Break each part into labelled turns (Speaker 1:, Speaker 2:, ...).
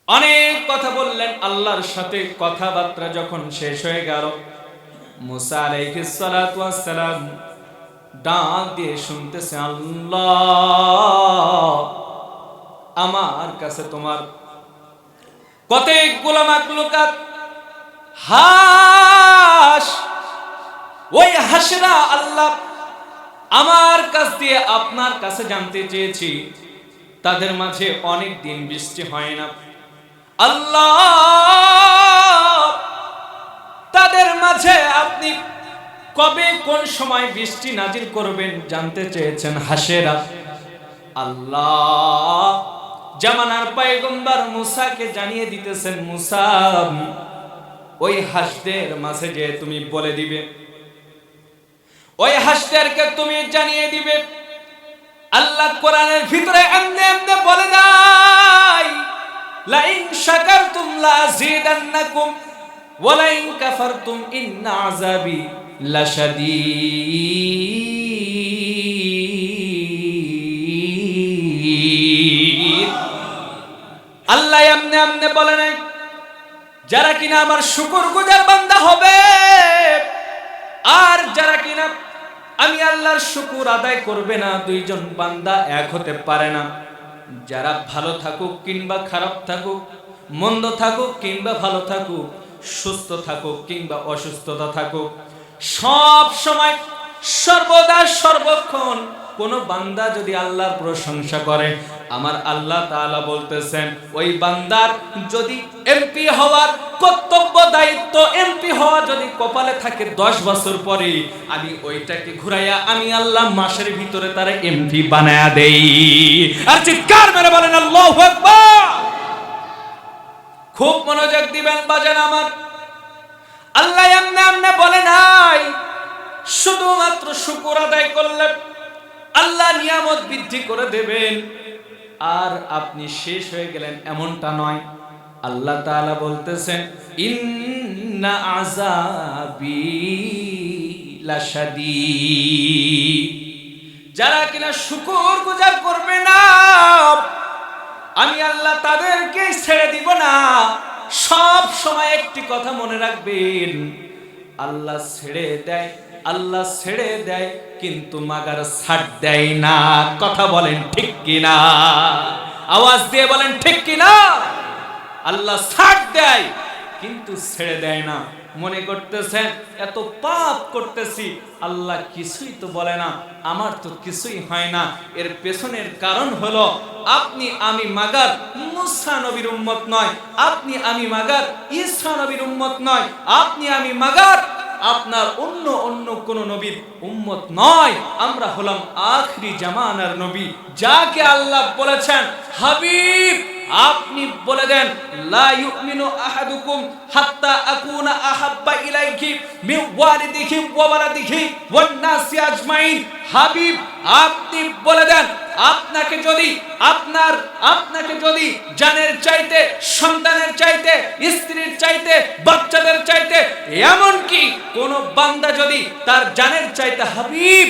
Speaker 1: অনেক কথা বললেন। আল্লাহর সাথে কথাবার্তা যখন শেষ হয়ে গেল, মুসা আলাইহিস সালাতু ওয়াস সালাম ডাক দিয়ে শুনতেছে, আল্লাহ, আমার কাছে তোমার কতগুলো মাখলুকাত হাঁস, ওই হাঁসরা আল্লাহ আমার কাছ দিয়ে আপনার কাছে জানতে চেয়েছি, তাদের মাঝে অনেক দিন বৃষ্টি হয় না। আল্লাহ, তাদের মাঝে আপনি কবে কোন সময় বৃষ্টি নাজিল করবেন জানতে চেয়েছেন হাসেরা। আল্লাহ জামানার পয়গম্বর মুসাকে জানিয়ে দিতেছেন, মুসা, ওই হাসদের মাঝে যে তুমি বলে দিবে, ওই হাসদেরকে তুমি জানিয়ে দিবে। আল্লাহ কোরআনের ভিতরে এমনি এমনি বলে নাই, লা ইন শাকারতুম লা আযীদান্নাকুম ওয়া লা ইন কাফারতুম ইন্না আযাবি লাশাদীদ। আল্লাহ এমনি এমনি বলে নাই, যারা কিনা আমার শুকরগুজার বান্দা হবে আর যারা কিনা আমি আল্লাহর শুকর আদায় করবে না, দুইজন বান্দা এক হতে পারে না। যারা ভালো থাকুক কিংবা খারাপ থাকুক, মন্দ থাকুক কিংবা ভালো থাকুক, সুস্থ থাকুক কিংবা অসুস্থতা থাকুক, সব সময় সর্বদা সর্বক্ষণ কোন বান্দা যদি আল্লাহর প্রশংসা করে, আমার আল্লাহ তাআলা বলতেছেন, ওই বান্দার যদি এমপি হওয়ার কর্তব্য দায়িত্ব, এমপি হওয়া যদি কপালে থাকে 10 বছর পরে, আমি ওইটাকে ঘুরাইয়া আমি আল্লাহ মাসের ভিতরে তারা এমপি বানায়া দেই। আর চিৎকার মেরে বলেন আল্লাহু আকবার। খুব মনোযোগ দিবেন বাজান আমার। আল্লাহ এমনি এমনি বলে নাই শুধুমাত্র শুকর আদায় করলে আল্লাহ নিয়ামত বৃদ্ধি করে দেবেন আর আপনি শেষ হয়ে গেলেন, এমনটা নয়। আল্লাহ তাআলা বলতেছেন, ইন্না আযাবি লাশাদীদ। যারা কিনা শুকর গুজার করবে না, আমি আল্লাহ তাদেরকে ছেড়ে দিব না। সব সময় একটি কথা মনে রাখবেন, আল্লাহ ছেড়ে দেয়, আল্লাহ ছেড়ে দেয় কিন্তু মাগার ছাড় দেয় না। কথা বলেন ঠিক কিনা? আওয়াজ দিয়ে বলেন ঠিক কিনা? আল্লাহ ছাড় দেয় কিন্তু ছেড়ে দেয় না। মনে করতেছেন এত পাপ করতেছি, আল্লাহ কিছুই তো বলে না, আমার তো কিছুই হয় না। এর পেছনের কারণ হলো আপনি আমি মাগার মুসা নবীর উম্মত নয়, আপনি আমি মাগার ঈসা নবীর উম্মত নয়, আপনি আমি মাগার আপনার অন্য অন্য কোন নবীর উম্মত নয়। আমরা হলাম আখরি জামানার নবী, যাকে আল্লাহ বলেছেন, হাবিব আপনি বলে দেন, লা ইউমিনু আহাদুকুম হাত্তা আকুনা আহাব্বা ইলাইহি মিন ওয়ালিদিহি ওয়া ওয়ালাদিহি ওয়ান নাসি আজমাইন। হাবিব আপনি বলে দেন, আপনাকে যদি জানের চাইতে, সন্তানের চাইতে, স্ত্রীর চাইতে, বাচ্চাদের চাইতে, এমনকি কোন বান্দা যদি তার জানের চাইতে হাবিব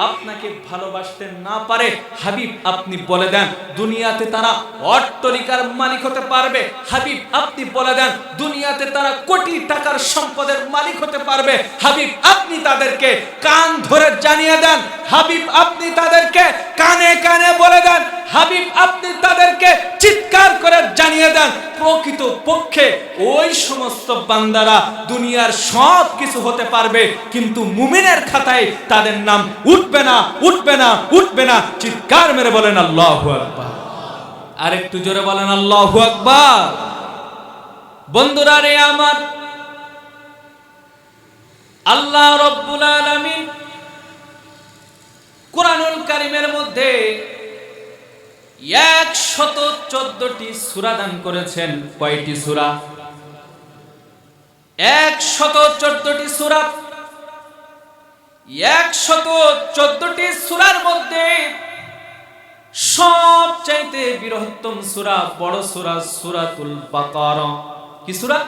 Speaker 1: আপনাকে ভালোবাসতে না পারে, হাবিব আপনি বলে দেন দুনিয়াতে তারা অট্টালিকার মালিক হতে পারবে, হাবিব আপনি বলে দেন দুনিয়াতে তারা কোটি টাকার সম্পদের মালিক হতে পারবে, হাবিব আপনি তাদেরকে কান ধরে জানিয়ে দেন, হাবিব আপনি তাদেরকে কানে কানে বলে দেন, হাবিব আপনি তাদেরকে চিৎকার করে জানিয়ে দেন, প্রকৃত পক্ষে ওই সমস্ত বান্দারা দুনিয়ার সব কিছু হতে পারবে কিন্তু মুমিনের খাতায় তাদের নাম উঠবে না, উঠবে না, উঠবে না। চিৎকার মেরে বলেন আল্লাহু আকবার। আর একটু জোরে বলেন আল্লাহু আকবার। বন্ধুরা রে আমার, আল্লাহ রাব্বুল আলামিন কুরআনুল কারীমের মধ্যে 114টি সূরা দান করেছেন। কয়টি সূরা? 114টি সূরা। 114টি সূরার মধ্যে সবচাইতে বৃহত্তম সূরা, বড় সূরা সূরাতুল বাকারা। কি সূরা?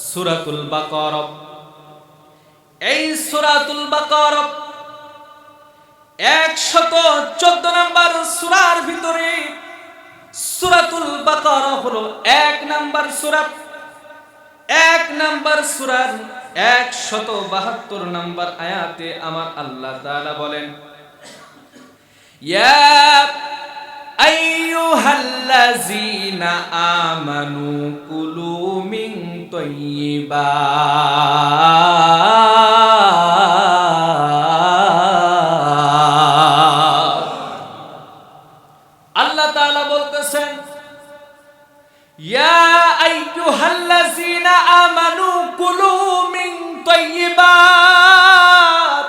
Speaker 1: সূরাতুল বাকারা। এই সূরাতুল বাকারা 114 নম্বর সূরার ভিতরে সূরাতুল বাকারা হলো 1 নাম্বার সূরা। 1 নাম্বার সূরার 172 নাম্বার আয়াতে আমার আল্লাহ তাআলা বলেন, ইয়া আইয়ুহাল্লাযীনা আমানু কুলু মিন তাইয়্যিবাত। আল্লাহ তাআলা বলতেছেন, ইয়া আইয়ুহাল্লাযীনা আমানু কুলু মিন তাইয়্যিবাত।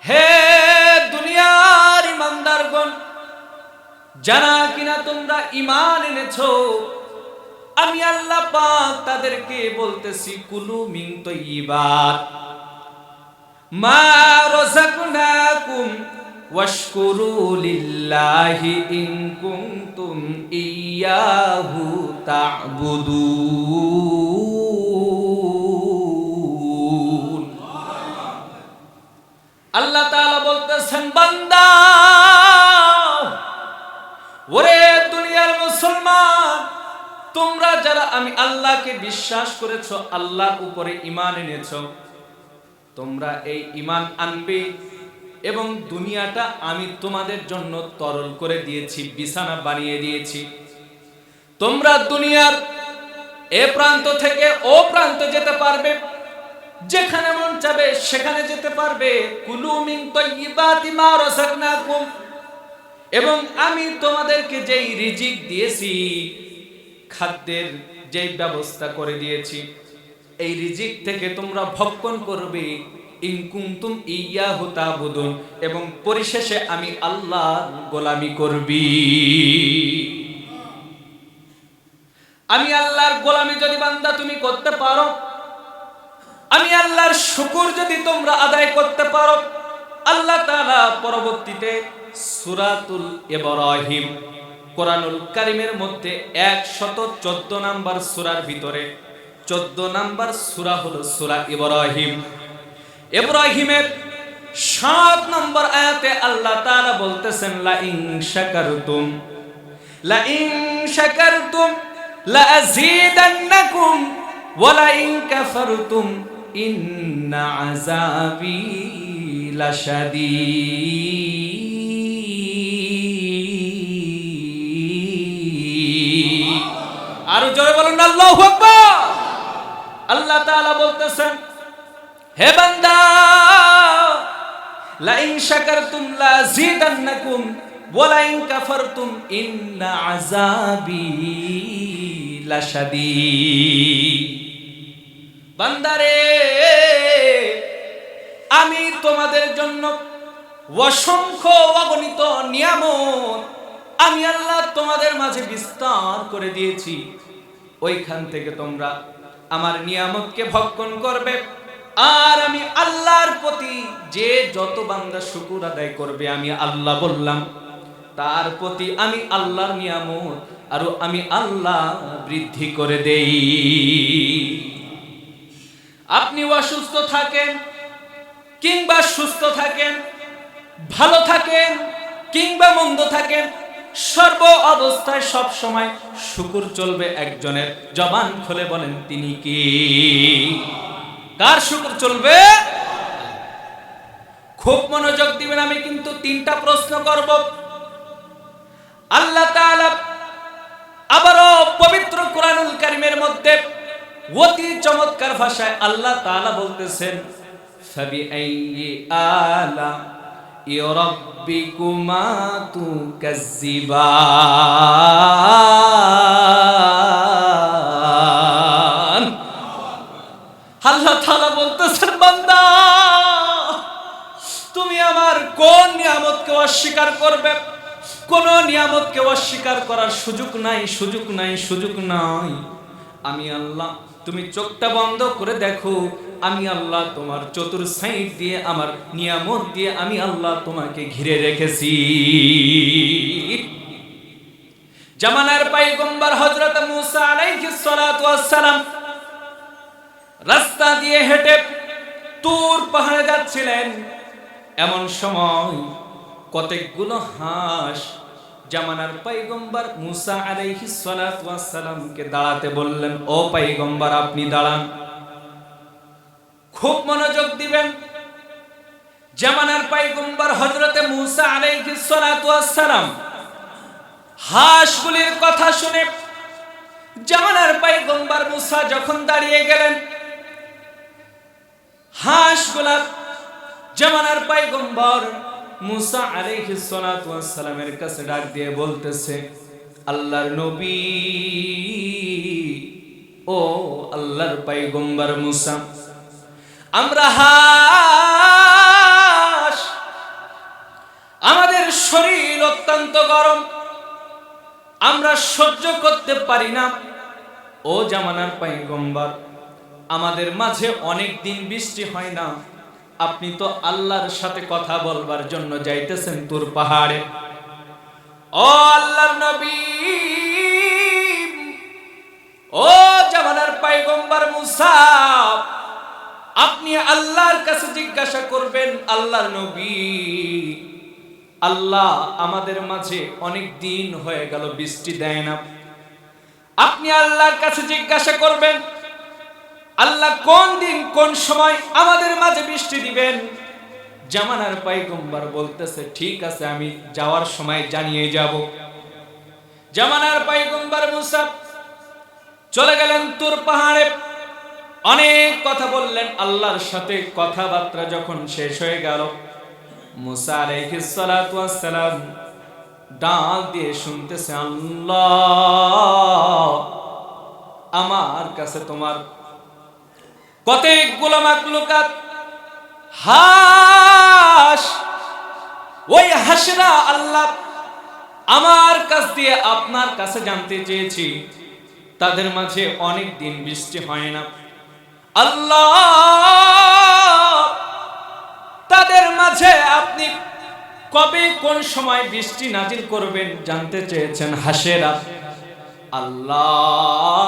Speaker 1: হে দুনিয়ার ইমানদারগণ, যারা কিনা তোমরা ঈমান এনেছো, আমি আল্লাহ পাক তাদেরকে বলতেছি কুলু মিন তাইয়্যিবাত মা রাযাকনাকুম ওয়াশকুরু লিল্লাহি ইন কুনতুম ইয়্যাহু তা'বুদুন। আল্লাহ তাআলা বলতেছেন, বান্দা, ওরে দুনিয়ার মুসলমান, তোমরা যারা আমি আল্লাহকে বিশ্বাস করেছো, আল্লাহর উপরে ঈমান এনেছো, তোমরা এই ঈমান আনবে এবং দুনিয়াটা আমি তোমাদের জন্য তরল করে দিয়েছি, বিছানা বানিয়ে দিয়েছি। তোমরা দুনিয়ার এ প্রান্ত থেকে ও প্রান্তে যেতে পারবে, যেখানে মন চাবে সেখানে যেতে পারবে। কুলু মিন তাইয়্যিবাতি মা রাযাকনাকুম, এবং আমি তোমাদেরকে যেই রিজিক দিয়েছি, খাদ্যের যেই ব্যবস্থা করে দিয়েছি, এই রিজিক থেকে তোমরা ভক্ষণ করবে। ইন কুনতুম ইয়্যাহু তা'বুদুন, এবং পরিশেষে আমি আল্লাহর গোলামি করবি। আমি আল্লাহর গোলামি যদি বান্দা তুমি করতে পারো, আমি আল্লাহর শুকর যদি তোমরা আদায় করতে পারো, আল্লাহ তাআলা পরবর্তীতে সূরাতুল ইব্রাহিম, কোরআনুল কারীমের মধ্যে 114 নাম্বার সূরার ভিতরে 14 নাম্বার সূরা হলো সূরা ইব্রাহিম। ইব্রাহিমের 7 নম্বর আয়াতে আল্লাহ তাআলা বলতেছেন, লা ইন শাকারতুম লা আযীদান্নাকুম ওয়া লা ইন কাফারতুম ইন্না আযাবি লাশাদীদ। আরো জোরে বলুন আল্লাহু আকবার। আল্লাহ তাআলা বলতেছেন, হে বান্দা, লা ইন শাকারতুম লা আযীদান্নাকুম ওয়া লা ইন কাফারতুম ইন্না আযাবি লাশাদীদ। বান্দারে, আমি তোমাদের জন্য অসংখ্য অগণিত নিয়ামত আমি আল্লাহ তোমাদের মাঝে বিস্তার করে দিয়েছি। ওইখান থেকে তোমরা আমার নিয়ামতকে ভক্ষণ করবে। আর আমি আল্লাহর প্রতি যে যত বান্দা শুকর আদায় করবে, আমি আল্লাহ বললাম, তার প্রতি আমি আল্লাহর নিয়ামত আর আমি আল্লাহ বৃদ্ধি করে দেই। আপনি অসুস্থ থাকেন কিংবা সুস্থ থাকেন, ভালো থাকেন কিংবা মন্দ থাকেন, সর্ব অবস্থায় সব সময় শুকর চলবে একজনের। জবান খুলে বলেন, তিনি কি? কার শুকর চলবে? খুব মনোযোগ দিবেন, আমি কিন্তু 3টা প্রশ্ন করব। আল্লাহ তাআলা আবারো পবিত্র কোরআনুল কারীমের মধ্যে অতি চমৎকার ভাষায় আল্লাহ তাআলা বলতেছেন, ফাবিআইয়ি আলা রাব্বিকুমা তুকাজ্জিবান। আল্লাহ তাআলা বলতেছেন, বান্দা, তুমি আমার কোন নিয়ামতকে অস্বীকার করবে? কোন নিয়ামতকে অস্বীকার করার সুযোগ নাই, সুযোগ নাই, সুযোগ নাই। আমি আল্লাহ, তুমি চোখটা বন্ধ করে দেখো, আমি আল্লাহ তোমার চতুর সাইড দিয়ে আমার নিয়ামত দিয়ে আমি আল্লাহ তোমাকে ঘিরে রেখেছি। জামানার পয়গম্বর হযরত মুসা আলাইহিস সালাতু ওয়াস সালাম রাস্তা দিয়ে হেঁটে তুর পাহাড়ে যাচ্ছিলেন। এমন সময় কতগুলো হাঁস জামানার পয়গম্বর মুসা আলাইহিস সালাতু ওয়াস সালামকে দাঁড়াতে বললেন, ও পয়গম্বর আপনি দাঁড়ান। খুব মনোযোগ দিবেন। জামানার পয়গম্বর হযরতে মুসা আলাইহিস সালাতু ওয়াস সালাম হাঁসগুলির কথা শুনে জামানার পয়গম্বর মুসা যখন দাঁড়িয়ে গেলেন, হাঁসগুলা জামানার পয়গম্বর মুসা আলাইহিস সালাতু ওয়াস সালামের কাছে ডাক দিয়ে বলতেছে, আল্লাহর নবী, ও আল্লাহর পয়গম্বর মুসা, আমরা হাঁস, আমাদের শরীর অত্যন্ত গরম, আমরা সহ্য করতে পারি না। ও জামানার পয়গম্বর, আমাদের মাঝে অনেক দিন বৃষ্টি হয় না, আপনি তো আল্লাহর সাথে কথা বলবার জন্য যাইতেছেন তুর পাহাড়ে। ও আল্লাহর নবী, ও জামানার পয়গম্বর মুসা, আপনি আল্লাহর কাছে জিজ্ঞাসা করবেন, আল্লাহর নবী, আল্লাহ আমাদের মাঝে অনেক দিন হয়ে গেল বৃষ্টি দেয় না, আপনি আল্লাহর কাছে জিজ্ঞাসা করবেন, আল্লাহ কোন দিন কোন সময় আমাদের মাঝে বৃষ্টি দিবেন। জামানার পয়গম্বর বলতেছে, ঠিক আছে, আমি যাওয়ার সময় জানিয়ে যাব। জামানার পয়গম্বর মুসা চলে গেলেন তুর পাহাড়ে, অনেক কথা বললেন আল্লাহর সাথে। কথাবার্তা যখন শেষ হয়ে গেল, মুসা আলাইহিস সালাতু ওয়াস সালাম ডাক দিয়ে শুনতেছে, আল্লাহ, আমার কাছে তোমার কতগুলো মাখলুকাত হাঁস, ওই হাঁসরা আল্লাহ আমার কাছ দিয়ে আপনার কাছে জানতে চেয়েছি, তাদের মাঝে অনেক দিন বৃষ্টি হয় না। আল্লাহ, তাদের মাঝে আপনি কবে কোন সময় বৃষ্টি নাজিল করবেন জানতে চেয়েছেন হাঁসেরা। আল্লাহ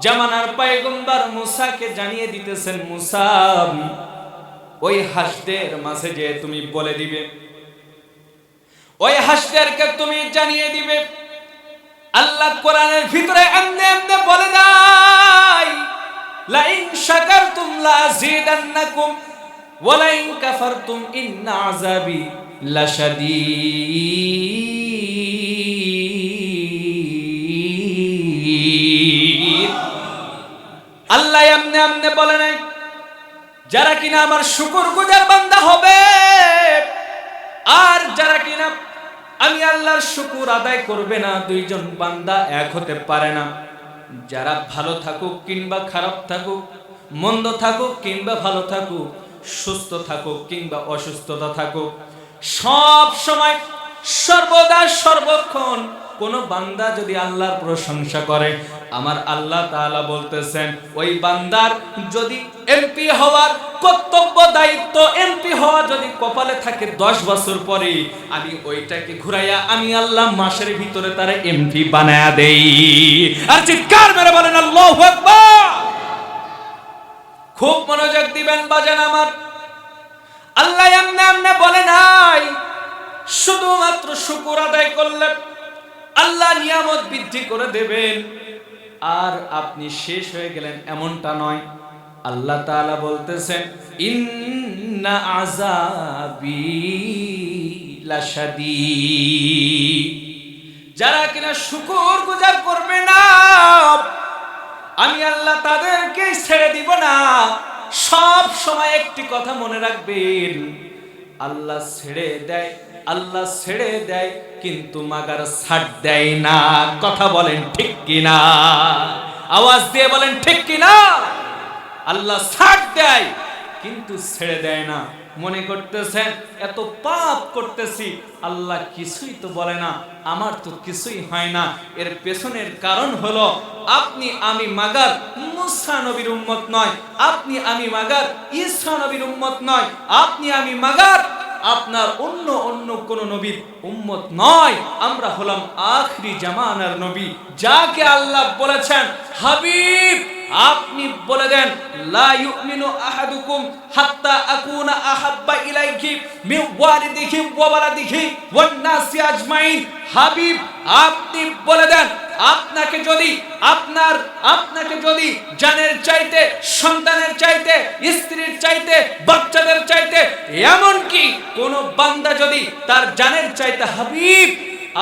Speaker 1: জামানার পয়গম্বর মুসাকে জানিয়ে দিতেছেন, মুসা, ওই হাঁসদের মাঝে যে তুমি বলে দিবে, ওই হাঁসদেরকে তুমি জানিয়ে দিবে, আল্লাহ কোরআনের ভিতরে এমনি এমনি বলে দেয়, লা ইন শাকারতুম লা আযীদান্নাকুম ওয়া লা ইন কাফারতুম ইন্না আযাবি লাশাদীদ। আল্লাহ এমনি এমনি বলে নাই, যারা কিনা আমার শুকরগুজার বান্দা হবে, আর যারা কিনা আমি আল্লাহর শুকর আদায় করবে না, দুইজন বান্দা এক হতে পারে না। যারা ভালো থাকুক কিংবা খারাপ থাকুক, মন্দ থাকুক কিংবা ভালো থাকুক, সুস্থ থাকুক কিংবা অসুস্থতা থাকুক, সব সময় সর্বদা সর্বক্ষণ কোন বান্দা যদি আল্লাহর প্রশংসা করে, আমার আল্লাহ তাআলা বলতেছেন, ওই বান্দার যদি এমপি হওয়ার কর্তব্য দায়িত্ব, এমপি হওয়া যদি কপালে থাকে 10 বছর পরে, আমি ওইটাকে ঘুরাইয়া আমি আল্লাহ মাসের ভিতরে তারে এমপি বানায়া দেই। আর চিৎকার মেরে বলেন আল্লাহু আকবার। খুব মনোযোগ দিবেন বাজান আমার। আল্লাহ এমনি এমনি বলে নাই, শুধুমাত্র শুকর আদায় করলে আল্লাহ নিয়ামত বৃদ্ধি করে দেবেন আর আপনি শেষ হয়ে গেলেন, এমনটা নয়। আল্লাহ তাআলা বলতেছেন, ইন্না আযাবি লাশাদীদ। যারা কিনা শুকর গুজার করবে না, আমি আল্লাহ তাদেরকে ছেড়ে দিব না। সব সময় একটি কথা মনে রাখবেন, আল্লাহ ছেড়ে দেয়, আল্লাহ ছেড়ে দেয়, কিন্তু মাগার ছাড় দেয় না। কথা বলেন ঠিক কিনা? আওয়াজ দিয়ে বলেন ঠিক কিনা? আল্লাহ ছাড় দেয় কিন্তু ছেড়ে দেয় না। মনে করতেছেন এত পাপ করতেছি, আল্লাহ কিছুই তো বলে না, আমার তো কিছুই হয় না। এর পেছনের কারণ হলো আপনি আমি মাগার মুসা নবীর উম্মত নয়, আপনি আমি মাগার ঈসা নবীর উম্মত নয়, আপনি আমি মাগার আপনার অন্য কোন নবীর উম্মত নয়। আমরা হলাম আখরি জামানার নবী, যাকে আল্লাহ বলেছেন, হাবিব আপনি বলে দেন লা ইউমিনু আহাদুকুম হাত্তা আকুনা আহাব্বা ইলাইহি মিন ওয়ালিদিহি ওয়া ওয়ালাদিহি ওয়ান নাসি আজমাইন। হাবিব আপনি বলে দেন আপনাকে যদি জানের চাইতে, সন্তানের চাইতে, স্ত্রীর চাইতে, বাচ্চাদের চাইতে, এমনকি কোন বান্দা যদি তার জানের চাইতে হাবিব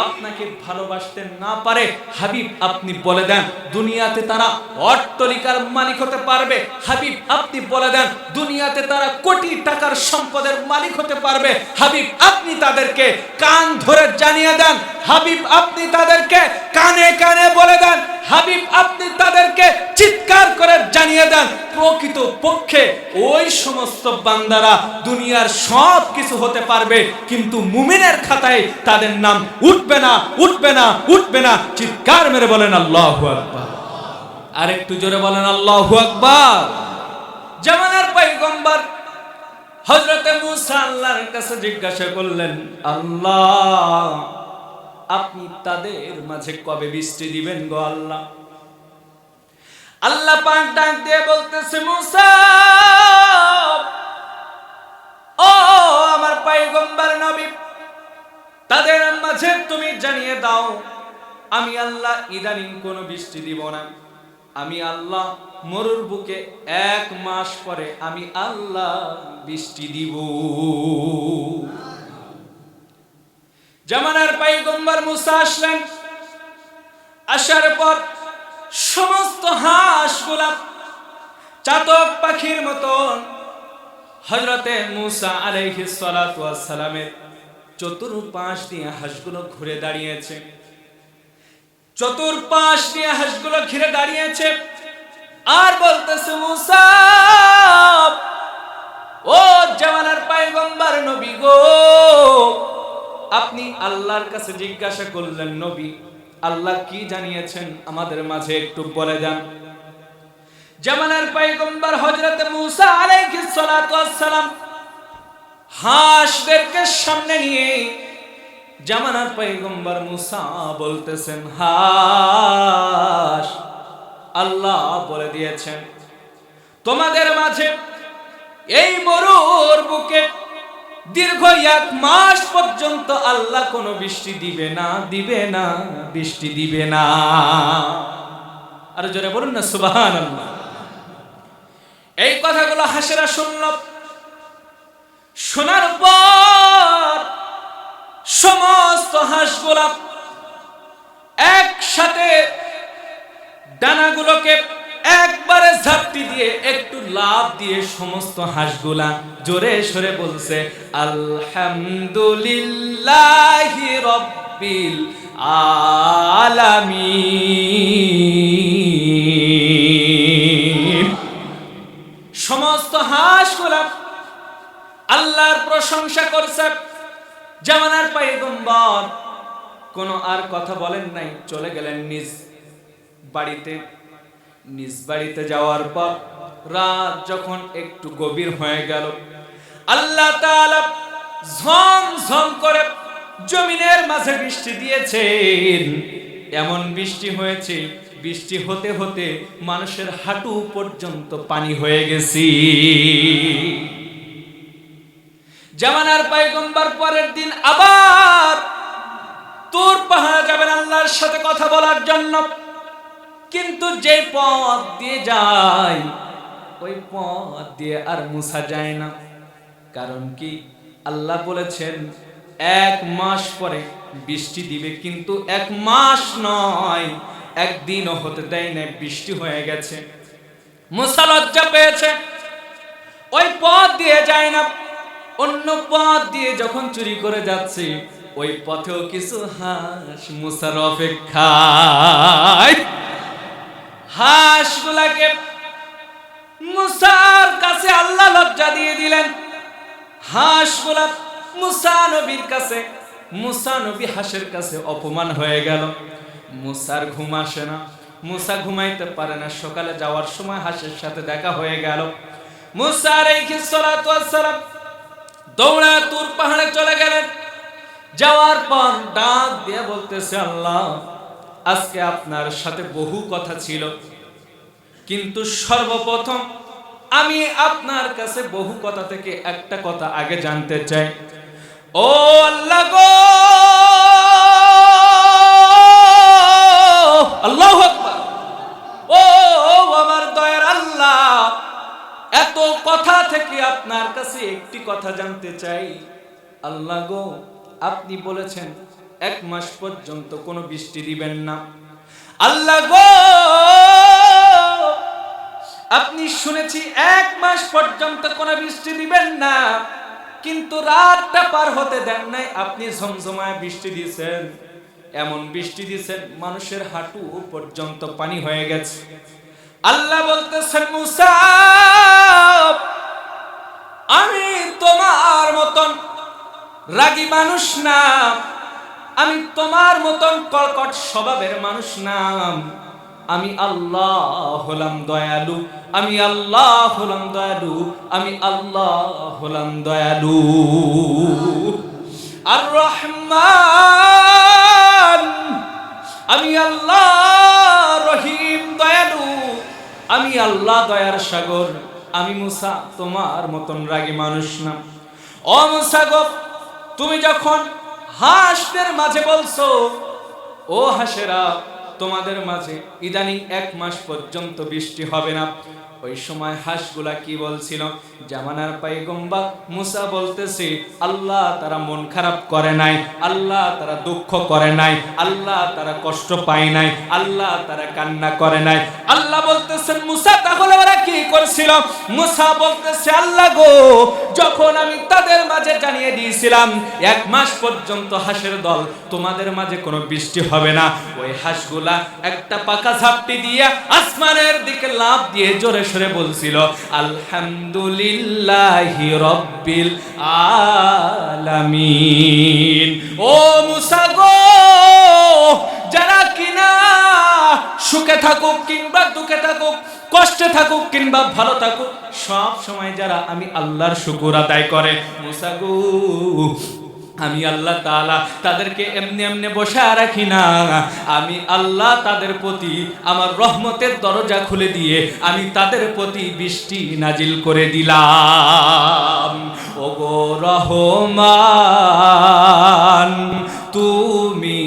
Speaker 1: আপনাকে ভালোবাসতে না পারে, হাবিব আপনি বলে দেন দুনিয়াতে তারা অট্টালিকার মালিক হতে পারবে। হাবিব আপনি বলে দেন দুনিয়াতে তারা কোটি টাকার সম্পদের মালিক হতে পারবে। হাবিব আপনি তাদেরকে কান ধরে জানিয়ে দেন, হাবিব আপনি তাদেরকে কানে কানে বলে দেন, হাবিব আপনি তাদেরকে চিৎকার করে জানিয়ে দেন প্রকৃত পক্ষে ওই সমস্ত বান্দারা দুনিয়ার সব কিছু হতে পারবে, কিন্তু মুমিনের খাতায় তাদের নাম উঠবে না, উঠবে না, উঠবে না। চিৎকার মেরে বলেন আল্লাহু আকবার। আর একটু জোরে বলেন আল্লাহু আকবার। জামানার পয়গম্বর হযরতে মুসা আল্লাহর কাছে জিজ্ঞাসা করলেন, আল্লাহ আপনি তাদের মাঝে কবে বৃষ্টি দিবেন গো আল্লাহ? আল্লাহ পাক ডাক দিয়ে বলতেছে, মুসা ও আমার পয়গম্বর নবী, তাদের মাঝে তুমি জানিয়ে দাও আমি আল্লাহ ইদানিং কোনো বৃষ্টি দিব না। আমি আল্লাহ মরুর বুকে 1 মাস পরে আমি আল্লাহ বৃষ্টি দিব। জামানার পয়গম্বর মুসা আসলেন, আসার পর সমস্ত হাঁসগুলা চাতক পাখির মতন হযরতে মুসা আলাইহিস সালাতু ওয়াস সালামের চতুর্পাশ দিয়ে হাঁসগুলো ঘুরে দাঁড়িয়েছে, চতুর্পাশ দিয়ে হাঁসগুলো ঘিরে দাঁড়িয়েছে আর বলতেছে, মুসা ও জামানার পয়গম্বর নবী গো, আপনি আল্লাহর কাছে জিজ্ঞাসা করলেন নবী আল্লাহ কি জানিয়েছেন আমাদের মাঝে একটু বলে দেন। জামানার পয়গম্বর হযরতে মুসা আলাইহিস সালাতু ওয়াস সালাম হাঁসদেরকে সামনে নিয়ে জামানার পয়গম্বর মুসা বলতেছেন, হাঁস আল্লাহ বলে দিয়েছেন তোমাদের মাঝে এই মরুর বুকে দীর্ঘ 1 মাস পর্যন্ত আল্লাহ কোনো বৃষ্টি দিবে না, দিবে না, বৃষ্টি দিবে না। আর জোরে বলুন না সুবহানাল্লাহ। এই কথাগুলো হাঁসেরা শুনল, শোনার পর সমস্ত হাঁসগুলা একসাথে ডানাগুলোকে একবারে ঝাপটি দিয়ে একটু লাফ দিয়ে সমস্ত হাঁসগুলা জোরে সরে বলছে, আলহামদুলিল্লাহি রাব্বিল আলামিন। সমস্ত হাঁসগুলা আল্লাহর প্রশংসা করছে। জামানার পয়গম্বর কোনো আর কথা বলেন নাই, চলে গেলেন নিজ বাড়িতে। নিজ বাড়িতে যাওয়ার পর রাত যখন একটু গভীর হয়ে গেল, আল্লাহ তাআলা ঝমঝম করে জমিনের মাঝে বৃষ্টি দিয়েছেন। এমন বৃষ্টি হয়েছে, বৃষ্টি হতে হতে মানুষের হাঁটু পর্যন্ত পানি হয়ে গেছে। জামানার পয়গম্বর পরের দিন আবার তুর পাহাড়ে যাবেন আল্লাহর সাথে কথা বলার জন্য, কিন্তু যে পথ দিয়ে যায় ওই পথ দিয়ে আর মুসা যায় না। কারণ কি? আল্লাহ বলেছেন 1 মাস পরে বৃষ্টি দিবে, কিন্তু 1 মাস নয়, 1 দিনও হতে দেয় না, বৃষ্টি হয়ে গেছে। মুসা লজ্জা পেয়েছে, ওই পথ দিয়ে যায় না, অন্য পথ দিয়ে যখন চুরি করে যাচ্ছে ওই পথেও কিছু হাঁস মুসার অপেক্ষায়। হাঁসগুলাকে মুসার কাছে আল্লাহ লজ্জা দিয়ে দিলেন। হাঁসগুলা মুসা নবীর কাছে, মুসা নবী হাঁসের কাছে অপমান হয়ে গেল। মুসার ঘুম আসে না, মুসা ঘুমাইতে পারে না। সকালে যাওয়ার সময় হাঁসের সাথে দেখা হয়ে গেল। মুসা আলাইহিস সালাতু ওয়াস সালাম দৌড়া তুর পাহাড়ে চলে গেলেন। যাওয়ার পর ডাক দিয়ে বলতেছে, আল্লাহ আজকে আপনার সাথে বহু কথা ছিল, কিন্তু সর্বপ্রথম আমি আপনার কাছে বহু কথা থেকে একটা কথা আগে জানতে চাই। ও আল্লাহ গো, আল্লাহু আকবার। ও আমার দয়ার আল্লাহ, এত কথা থেকে আপনার কাছে একটি কথা জানতে চাই। আল্লাহ গো, আপনি বলেছেন 1 মাস পর্যন্ত কোনো বৃষ্টি দিবেন না। আল্লাহ গো, আপনি শুনেছি 1 মাস পর্যন্ত কোনো বৃষ্টি দিবেন না, কিন্তু রাতটা পার হতে দেন নাই, আপনি ঝমঝমায় বৃষ্টি দিয়েছেন। এমন বৃষ্টি দিয়েছেন মানুষের হাঁটু পর্যন্ত পানি হয়ে গেছে। আল্লাহ বলতেছেন, মুসা, আমি তোমার মতন রাগী মানুষ না, আমি তোমার মতন কর্কট স্বভাবের মানুষ না। আমি আল্লাহ হলাম দয়ালু, আমি আল্লাহ হলাম দয়ালু, আমি আল্লাহ হলাম দয়ালু। আর রহমান, আমি আল্লাহ রহিম দয়ালু, আমি আল্লাহ দয়ার সাগর। আমি মুসা তোমার মতন রাগী মানুষ না। ও মুসা গো, তুমি যখন হাঁসদের মাঝে বলছো, ও হাঁসেরা, তোমাদের মাঝে ইদানিং 1 মাস পর্যন্ত বৃষ্টি হবে না, ওই সময় হাঁসগুলা কি বলছিল? জামানার পয়গম্বর মুসা বলতেছে, আল্লাহ তারা মন খারাপ করে নাই, আল্লাহ তারা দুঃখ করে নাই, আল্লাহ তারা কষ্ট পায় নাই, আল্লাহ তারা কান্না করে নাই। আল্লাহ বলতেছেন, মুসা তাহলে ওরা কি করছিল? মুসা বলতেছে, আল্লাহ গো, যখন আমি তাদের মাঝে জানিয়ে দিয়েছিলাম 1 মাস পর্যন্ত হাঁসের দল তোমাদের মাঝে কোনো বৃষ্টি হবে না, ওই হাঁসগুলা একটা পাকা ঝাপটি দিয়ে আসমানের দিকে লাফ দিয়ে জোরে সরে বলছিল, আলহামদুলিল্লাহি রাব্বিল আলামিন। ও মুসা গো, যারা কিনা সুখে থাকুক কিংবা দুঃখে থাকুক, কষ্টে থাকুক কিংবা ভালো থাকুক, সব সময় যারা আমি আল্লাহর শুকর আদায় করে, মুসা গো, আমি আল্লাহ তাআলা তাদেরকে এমনি এমনি বসে রাখি না, আমি আল্লাহ তাদের প্রতি আমার রহমতের দরজা খুলে দিয়ে আমি তাদের প্রতি বৃষ্টি নাজিল করে দিলাম। ওগো রহমান, তুমি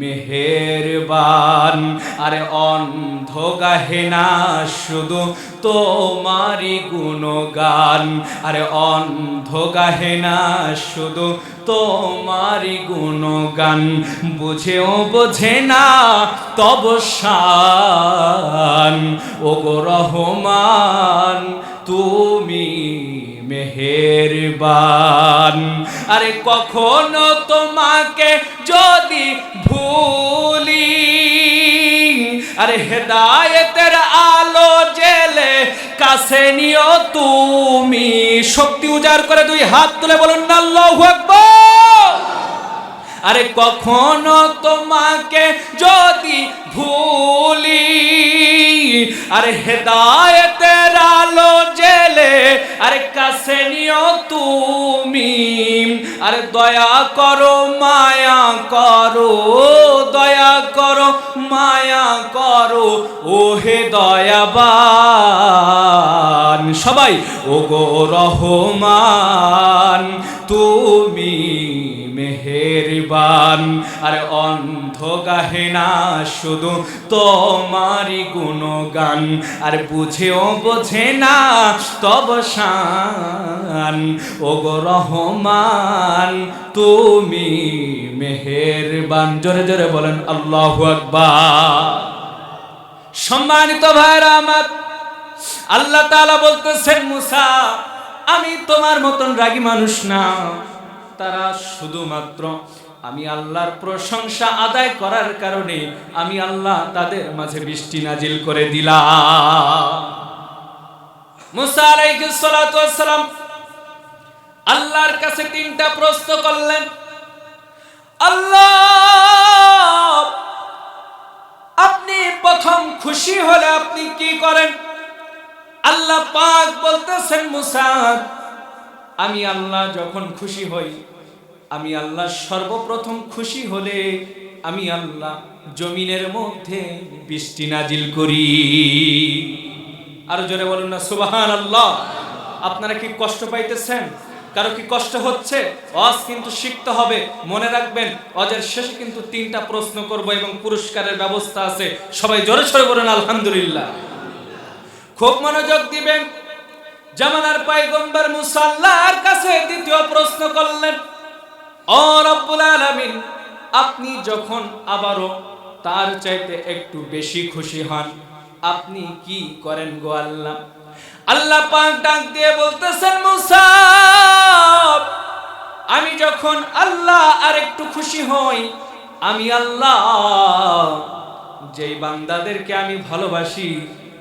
Speaker 1: মেহেরবান, আরে অন্ধ গাহে না শুধু তোমারই গুণগান, আরে অন্ধ গাহে না শুধু তোমারই গুণগান, বুঝেও বোঝে না তব শান। ওগো রহমান, তুমি মেহেরবান, আরে কখনো তোমাকে যদি ভুলি, আরে হেদায়েতের আলো জেলে কাছে নিও তুমি। শক্তি উজাড় করে 2 হাত তুলে বলুন না আল্লাহু আকবার। আরে কখনো তোমাকে যদি ভুলি, আরে হেদায়েতের আলো জেলে আরে কাছে নিও তুমি, আরে দয়া করো মায়া করো, দয়া করো মায়া করো, ও হে দয়াবান। সবাই ওগো রহমান, তুমি মেহেরবান, আরে অন্ধ গাহে না শুধু তোমারই গুণগান, আর বুঝেও বোঝে না তব শান। ওগো রহমান, তুমি মেহেরবান। জোরে জোরে বলেন আল্লাহু আকবার। সম্মানিত ভাইরা আমার, আল্লাহ তাআলা বলতেছেন, মুসা, আমি তোমার মতন রাগী মানুষ না। তারা শুধুমাত্র আমি আল্লাহর প্রশংসা আদায় করার কারণে আমি আল্লাহ তাদের মাঝে বৃষ্টি নাজিল করে দিলাম। মুসা আলাইহিস সালাতু ওয়াস সালাম আল্লাহর কাছে 3টা প্রশ্ন করলেন। আল্লাহ, আপনি প্রথম খুশি হলে আপনি কি করেন? আল্লাহ পাক বলতেছেন, মুসা, আমি আল্লাহ যখন খুশি হই, আমি আল্লাহ সর্বপ্রথম খুশি হলে আমি আল্লাহ জমিনের মধ্যে বৃষ্টি নাজিল করি। আরো জোরে বলুন না সুবহানাল্লাহ। আপনারা কি কষ্ট পাইতেছেন? কারো কি কষ্ট হচ্ছে? ওয়াজ কিন্তু শিখতে হবে, মনে রাখবেন ওয়াজের শেষে কিন্তু 3টা প্রশ্ন করব এবং পুরস্কারের ব্যবস্থা আছে। সবাই জোরে সরে বলুন আলহামদুলিল্লাহ। খুব মনোযোগ দিবেন। জামানার পয়গম্বর মুসা আল্লাহর কাছে দ্বিতীয় প্রশ্ন করলেন, ও রব্বুল আলামিন, আপনি যখন আবারও তার চাইতে একটু বেশি খুশি হন, আপনি কি করেন গো আল্লাহ? আল্লাহ পাক ডাক দিয়ে বলতেছেন, মুসা, আমি যখন আল্লাহ আর একটু খুশি হই, আমি আল্লাহ যেই বান্দাদেরকে আমি ভালোবাসি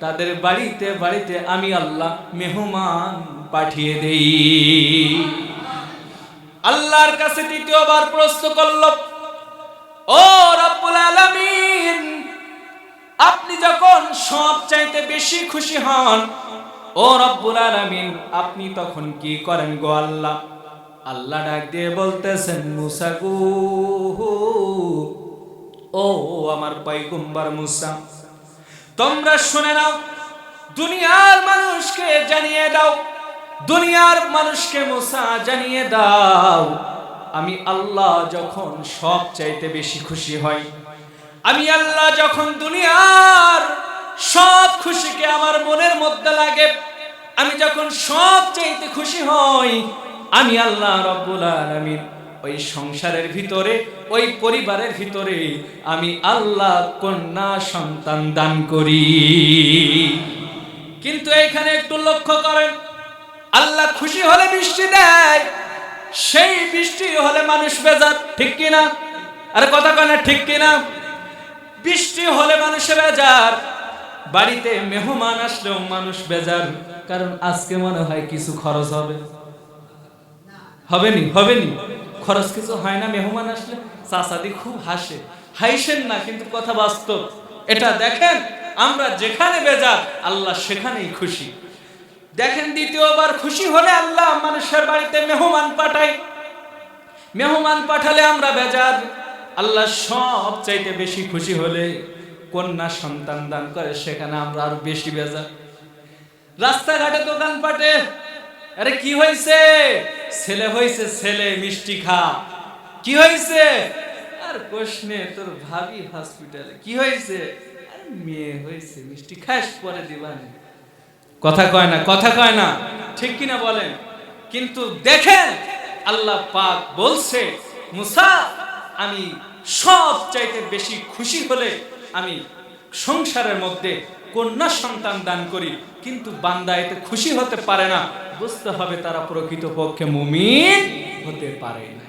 Speaker 1: তাদের বাড়িতে বাড়িতে আমি আল্লাহ মেহমান পাঠিয়ে দেই। আল্লাহর কাছে দ্বিতীয়বার প্রশ্ন করল, ও রব্বুল আলামিন, আপনি যখন সবচাইতে বেশি খুশি হন, ও রব্বুল আলামিন, আপনি তখন কি করেন গো আল্লাহ? আল্লাহ ডাক দিয়ে বলতেছেন, মুসা গো, ও আমার পয়গম্বর মুসা, তোমরা শুনে নাও, দুনিয়ার মানুষকে জানিয়ে দাও, দুনিয়ার মানুষকে মুসা জানিয়ে দাও, আমি আল্লাহ যখন সবচাইতে বেশি খুশি হই, আমি আল্লাহ যখন দুনিয়ার সব খুশিকে আমার মনের মধ্যে লাগে, আমি যখন সবচাইতে খুশি হই, আমি আল্লাহ রব্বুল আলামিন ওই সংসারের ভিতরে, ওই পরিবারের ভিতরে আমি আল্লাহ কন্যা সন্তান দান করি। কিন্তু এখানে একটু লক্ষ্য করেন, আল্লাহ খুশি হলে বৃষ্টি দেয়, সেই বৃষ্টি হলে মানুষ বেজার, ঠিক কিনা? আরে কথা কয় না, ঠিক কিনা? বৃষ্টি হলে মানুষে বেজার, বাড়িতে মেহমান আসলেও মানুষ বেজার, কারণ আজকে মনে হয় কিছু খরচ হবে, হবেনি? খরচ কিছু হয় না মেহমান আসলে? চাচাদি খুব হাসে, হাসেন না, কিন্তু কথা বাস্তব। এটা দেখেন, আমরা যেখানে বেজার আল্লাহ সেখানেই খুশি। দেখেন, দ্বিতীয়বার খুশি হলে আল্লাহ মানুষের বাড়িতে মেহমান পাঠায়, মেহমান পাঠালে আমরা বেজার। আল্লাহ সব চাইতে বেশি খুশি হলে কন্যা সন্তান দান করে, সেখানে আমরা আরো বেশি বেজার। রাস্তাঘাটে দোকান পাটে, আরে কি হয়েছে? ছেলে হয়েছে, ছেলে মিষ্টি খা। কি হয়েছে? আর প্রশ্নে তোর ভাবি হসপিটালে। কি হয়েছে? আরে মেয়ে হয়েছে, মিষ্টি খাস, পরে দিবানি। কথা কয় না, কথা কয় না, ঠিক কিনা বলেন? কিন্তু দেখেন, আল্লাহ পাক বলছে, মুসা, আমি সব চাইতে বেশি খুশি হলে আমি সংসারের মধ্যে কন্যা সন্তান দান করি। কিন্তু বান্দা এতে খুশি হতে পারে না, বুঝতে হবে তারা প্রকৃতপক্ষে মুমিন হতে পারে না।